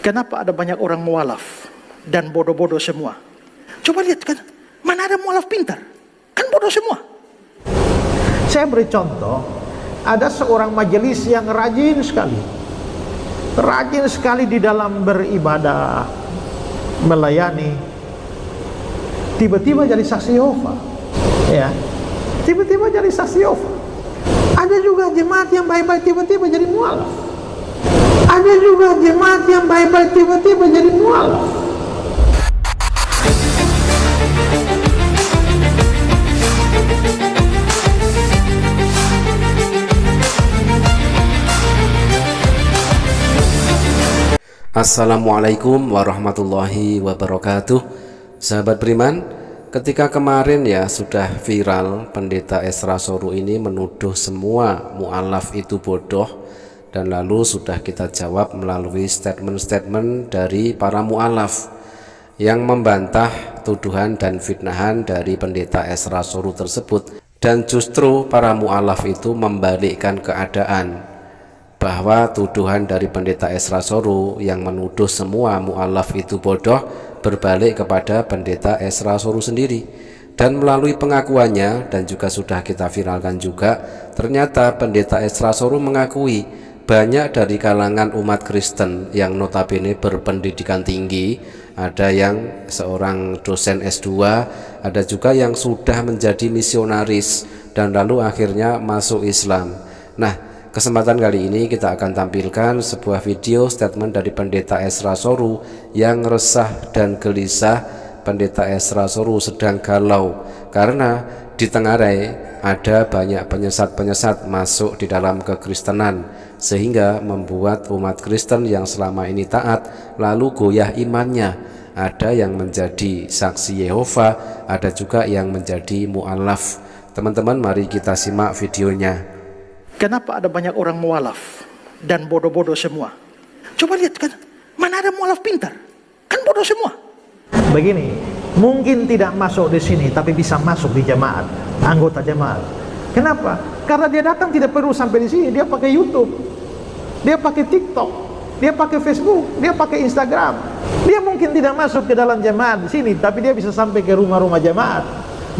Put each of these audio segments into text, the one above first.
Kenapa ada banyak orang mualaf dan bodoh-bodoh semua? Coba lihat kan, mana ada mualaf pintar? Kan bodoh semua. Saya beri contoh, ada seorang majelis yang rajin sekali di dalam beribadah, melayani, tiba-tiba jadi saksi Yehova, ya, tiba-tiba jadi saksi Yehova. Ada juga jemaat yang baik-baik tiba-tiba jadi mualaf. Ada juga jemaat yang baik-baik tiba-tiba jadi mualaf. Assalamualaikum warahmatullahi wabarakatuh. Sahabat beriman, ketika kemarin ya sudah viral Pendeta Esra Soru ini menuduh semua mu'alaf itu bodoh, dan lalu sudah kita jawab melalui statement-statement dari para mu'alaf yang membantah tuduhan dan fitnahan dari Pendeta Esra Soru tersebut. Dan justru para mu'alaf itu membalikkan keadaan, bahwa tuduhan dari Pendeta Esra Soru yang menuduh semua mu'alaf itu bodoh berbalik kepada Pendeta Esra Soru sendiri. Dan melalui pengakuannya, dan juga sudah kita viralkan juga, ternyata Pendeta Esra Soru mengakui banyak dari kalangan umat Kristen yang notabene berpendidikan tinggi, ada yang seorang dosen S2, ada juga yang sudah menjadi misionaris dan lalu akhirnya masuk Islam. Nah, kesempatan kali ini kita akan tampilkan sebuah video statement dari Pendeta Esra Soru yang resah dan gelisah. Pendeta Esra Soru sedang galau karena di Tengarai ada banyak penyesat-penyesat masuk di dalam kekristenan, sehingga membuat umat Kristen yang selama ini taat lalu goyah imannya. Ada yang menjadi saksi Yehova, ada juga yang menjadi mu'alaf. Teman-teman, mari kita simak videonya. Kenapa ada banyak orang mualaf dan bodoh-bodoh semua? Coba lihat kan, mana ada mualaf pintar? Kan bodoh semua. Begini, mungkin tidak masuk di sini tapi bisa masuk di jemaat, anggota jemaat. Kenapa? Karena dia datang tidak perlu sampai di sini, dia pakai YouTube, dia pakai TikTok, dia pakai Facebook, dia pakai Instagram. Dia mungkin tidak masuk ke dalam jemaat di sini, tapi dia bisa sampai ke rumah-rumah jemaat.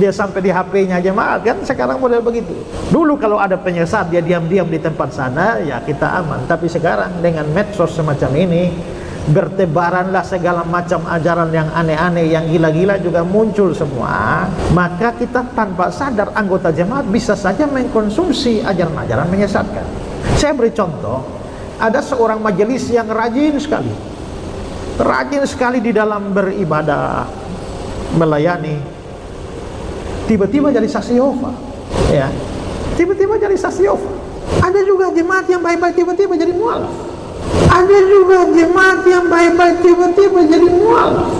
Dia sampai di HP-nya jemaat, kan sekarang model begitu. Dulu kalau ada penyesat dia diam-diam di tempat sana, ya kita aman. Tapi sekarang dengan medsos semacam ini, bertebaranlah segala macam ajaran yang aneh-aneh, yang gila-gila juga muncul semua. Maka kita tanpa sadar anggota jemaat bisa saja mengkonsumsi ajaran-ajaran menyesatkan. Saya beri contoh, ada seorang majelis yang rajin sekali di dalam beribadah, melayani, tiba-tiba jadi saksi Yehova, ya, tiba-tiba jadi saksi Yehova. Ada juga jemaat yang baik-baik tiba-tiba jadi mualaf. Ada juga jemaat yang baik-baik tiba-tiba jadi mualaf.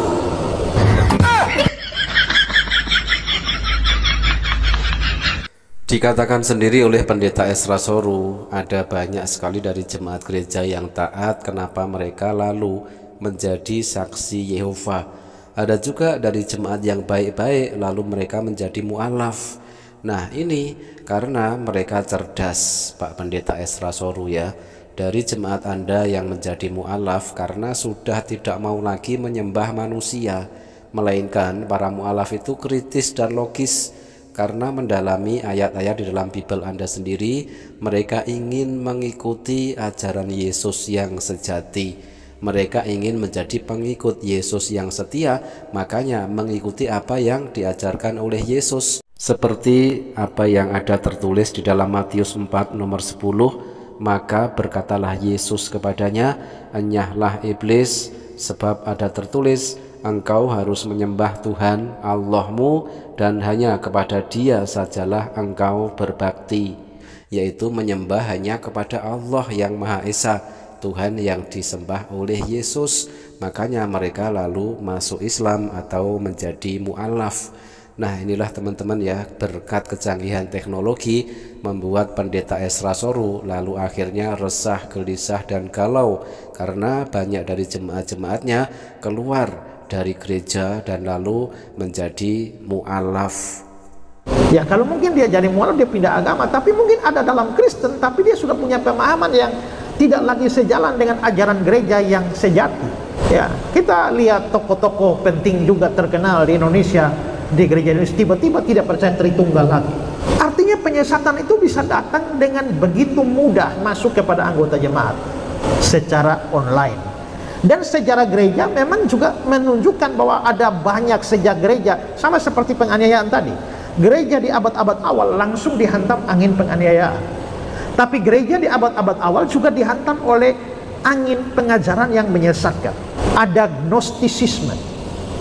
Dikatakan sendiri oleh Pendeta Esra Soru, ada banyak sekali dari jemaat gereja yang taat, kenapa mereka lalu menjadi saksi Yehova. Ada juga dari jemaat yang baik-baik lalu mereka menjadi mu'alaf. Nah, ini karena mereka cerdas, Pak Pendeta Esra Soru ya. Dari jemaat Anda yang menjadi mu'alaf karena sudah tidak mau lagi menyembah manusia, melainkan para mu'alaf itu kritis dan logis karena mendalami ayat-ayat di dalam Bible Anda sendiri. Mereka ingin mengikuti ajaran Yesus yang sejati. Mereka ingin menjadi pengikut Yesus yang setia, makanya mengikuti apa yang diajarkan oleh Yesus. Seperti apa yang ada tertulis di dalam Matius 4 nomor 10, maka berkatalah Yesus kepadanya, enyahlah iblis, sebab ada tertulis, engkau harus menyembah Tuhan Allahmu dan hanya kepada Dia sajalah engkau berbakti. Yaitu menyembah hanya kepada Allah yang Maha Esa, Tuhan yang disembah oleh Yesus. Makanya mereka lalu masuk Islam atau menjadi mu'alaf. Nah, inilah teman-teman ya, berkat kecanggihan teknologi membuat Pendeta Esra Soru lalu akhirnya resah, gelisah dan galau karena banyak dari jemaat-jemaatnya keluar dari gereja dan lalu menjadi mu'alaf. Ya, kalau mungkin dia jadi mu'alaf, dia pindah agama, tapi mungkin ada dalam Kristen tapi dia sudah punya pemahaman yang tidak lagi sejalan dengan ajaran gereja yang sejati. Ya, kita lihat tokoh-tokoh penting juga terkenal di Indonesia, di gereja Indonesia, tiba-tiba tidak percaya Tritunggal lagi. Artinya penyesatan itu bisa datang dengan begitu mudah masuk kepada anggota jemaat secara online. Dan sejarah gereja memang juga menunjukkan bahwa ada banyak sejak gereja, sama seperti penganiayaan tadi. Gereja di abad-abad awal langsung dihantam angin penganiayaan. Tapi gereja di abad-abad awal juga dihantam oleh angin pengajaran yang menyesatkan. Ada gnostisisme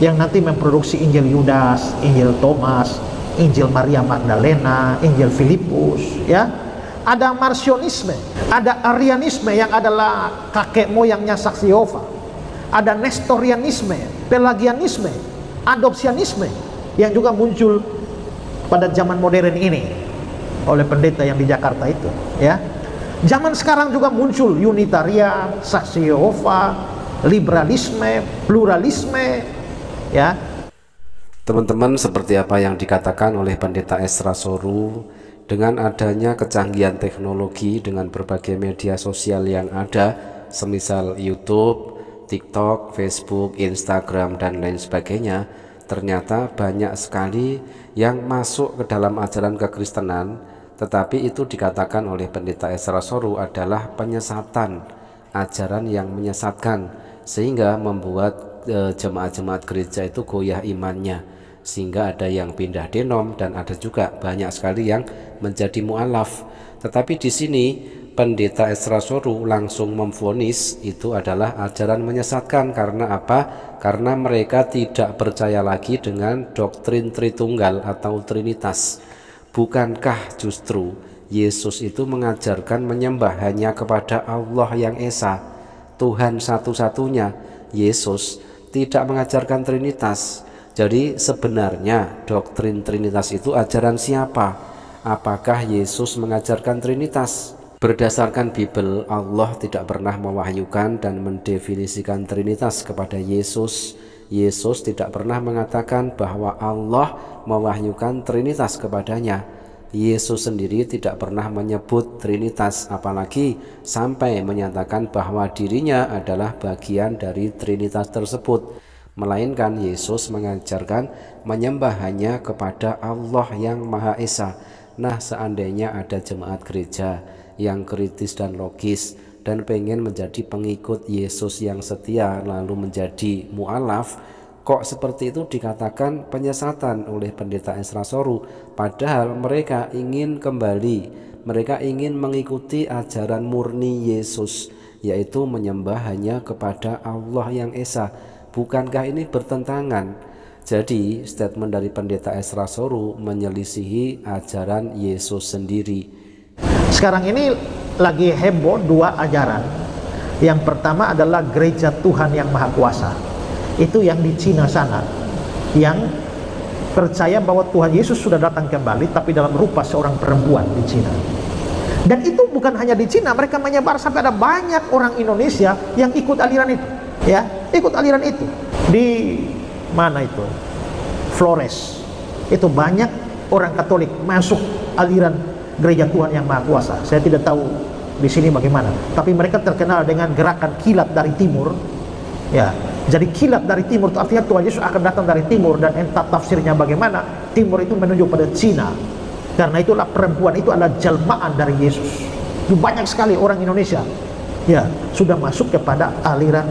yang nanti memproduksi Injil Yudas, Injil Thomas, Injil Maria Magdalena, Injil Filipus, ya. Ada Marcionisme, ada Arianisme yang adalah kakek moyangnya saksi Yehova. Ada Nestorianisme, Pelagianisme, Adopsianisme yang juga muncul pada zaman modern ini oleh pendeta yang di Jakarta itu, ya. Zaman sekarang juga muncul Unitarian, saksi Yehova, liberalisme, pluralisme, ya. Teman-teman, seperti apa yang dikatakan oleh Pendeta Ezra Soru, dengan adanya kecanggihan teknologi dengan berbagai media sosial yang ada, semisal YouTube, TikTok, Facebook, Instagram, dan lain sebagainya, ternyata banyak sekali yang masuk ke dalam ajaran kekristenan, tetapi itu dikatakan oleh Pendeta Ezra Soru adalah penyesatan, ajaran yang menyesatkan, sehingga membuat jemaat-jemaat gereja itu goyah imannya, sehingga ada yang pindah denom dan ada juga banyak sekali yang menjadi mualaf. Tetapi di sini Pendeta Ezra Soru langsung memvonis itu adalah ajaran menyesatkan. Karena apa? Karena mereka tidak percaya lagi dengan doktrin Tritunggal atau Trinitas. Bukankah justru Yesus itu mengajarkan menyembah hanya kepada Allah yang Esa, Tuhan satu-satunya? Yesus tidak mengajarkan Trinitas. Jadi sebenarnya doktrin Trinitas itu ajaran siapa? Apakah Yesus mengajarkan Trinitas? Berdasarkan Bible, Allah tidak pernah mewahyukan dan mendefinisikan Trinitas kepada Yesus. Yesus tidak pernah mengatakan bahwa Allah mewahyukan Trinitas kepadanya. Yesus sendiri tidak pernah menyebut Trinitas, apalagi sampai menyatakan bahwa dirinya adalah bagian dari Trinitas tersebut. Melainkan Yesus mengajarkan menyembah hanya kepada Allah yang Maha Esa. Nah, seandainya ada jemaat gereja yang kritis dan logis dan pengen menjadi pengikut Yesus yang setia lalu menjadi mualaf, kok seperti itu dikatakan penyesatan oleh Pendeta Ezra Soru? Padahal mereka ingin kembali, mereka ingin mengikuti ajaran murni Yesus, yaitu menyembah hanya kepada Allah yang Esa. Bukankah ini bertentangan? Jadi statement dari Pendeta Ezra Soru menyelisihi ajaran Yesus sendiri. Sekarang ini lagi heboh dua ajaran. Yang pertama adalah gereja Tuhan yang Maha Kuasa. Itu yang di Cina sana, yang percaya bahwa Tuhan Yesus sudah datang kembali tapi dalam rupa seorang perempuan di Cina. Dan itu bukan hanya di Cina, mereka menyebar sampai ada banyak orang Indonesia yang ikut aliran itu, ya, ikut aliran itu. Di mana itu? Flores. Itu banyak orang Katolik masuk aliran gereja Tuhan yang Maha Kuasa. Saya tidak tahu di sini bagaimana, tapi mereka terkenal dengan gerakan kilat dari timur, ya. Jadi kilat dari timur itu artinya Tuhan Yesus akan datang dari timur, dan entah tafsirnya bagaimana, timur itu menunjuk pada Cina. Karena itulah perempuan itu adalah jelmaan dari Yesus. Itu banyak sekali orang Indonesia, ya, sudah masuk kepada aliran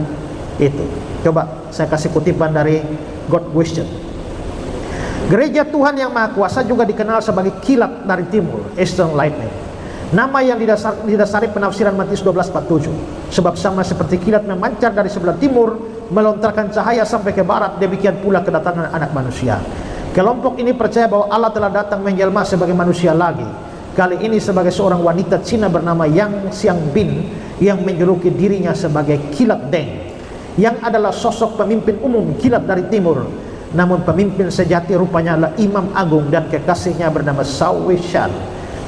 itu. Coba saya kasih kutipan dari God Question. Gereja Tuhan yang Maha Kuasa juga dikenal sebagai kilat dari timur, Eastern Lightning. Nama yang didasari penafsiran Matius 12:47. Sebab sama seperti kilat memancar dari sebelah timur, melontarkan cahaya sampai ke barat, demikian pula kedatangan Anak Manusia. Kelompok ini percaya bahwa Allah telah datang menjelma sebagai manusia lagi. Kali ini sebagai seorang wanita Cina bernama Yang Xiangbin, yang menjuluki dirinya sebagai Kilat Deng, yang adalah sosok pemimpin umum kilat dari timur. Namun pemimpin sejati rupanya adalah Imam Agung dan kekasihnya bernama Shao Weishan,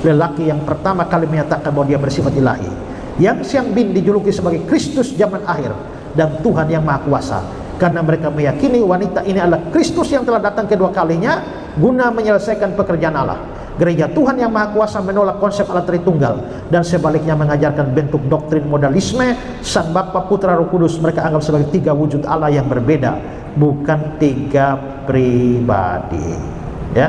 lelaki yang pertama kali menyatakan bahwa dia bersifat ilahi. Yang Xiangbin dijuluki sebagai Kristus zaman akhir dan Tuhan yang Maha Kuasa, karena mereka meyakini wanita ini adalah Kristus yang telah datang kedua kalinya guna menyelesaikan pekerjaan Allah. Gereja Tuhan yang Maha Kuasa menolak konsep Allah Tritunggal dan sebaliknya mengajarkan bentuk doktrin modalisme. Sang Bapa, Putra, Roh Kudus mereka anggap sebagai 3 wujud Allah yang berbeda, bukan 3 pribadi. Ya.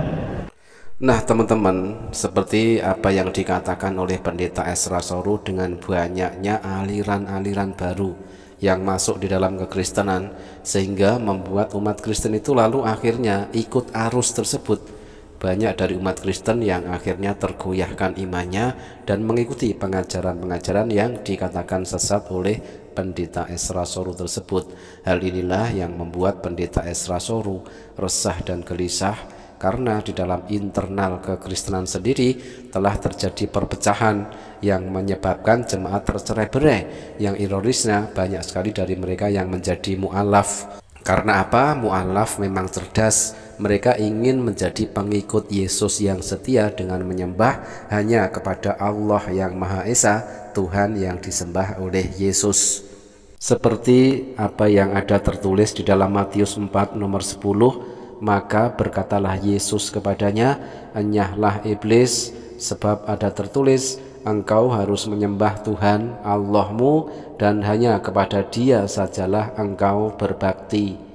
Nah teman-teman, seperti apa yang dikatakan oleh Pendeta Ezra Soru, dengan banyaknya aliran-aliran baru yang masuk di dalam kekristenan, sehingga membuat umat Kristen itu lalu akhirnya ikut arus tersebut. Banyak dari umat Kristen yang akhirnya tergoyahkan imannya dan mengikuti pengajaran-pengajaran yang dikatakan sesat oleh Pendeta Ezra Soru tersebut. Hal inilah yang membuat Pendeta Ezra Soru resah dan gelisah, karena di dalam internal kekristenan sendiri telah terjadi perpecahan yang menyebabkan jemaat tercerai-berai. Yang ironisnya banyak sekali dari mereka yang menjadi mu'alaf. Karena apa? Mu'alaf memang cerdas. Mereka ingin menjadi pengikut Yesus yang setia dengan menyembah hanya kepada Allah yang Maha Esa, Tuhan yang disembah oleh Yesus. Seperti apa yang ada tertulis di dalam Matius 4 nomor 10, maka berkatalah Yesus kepadanya, enyahlah iblis, sebab ada tertulis, engkau harus menyembah Tuhan Allahmu dan hanya kepada Dia sajalah engkau berbakti.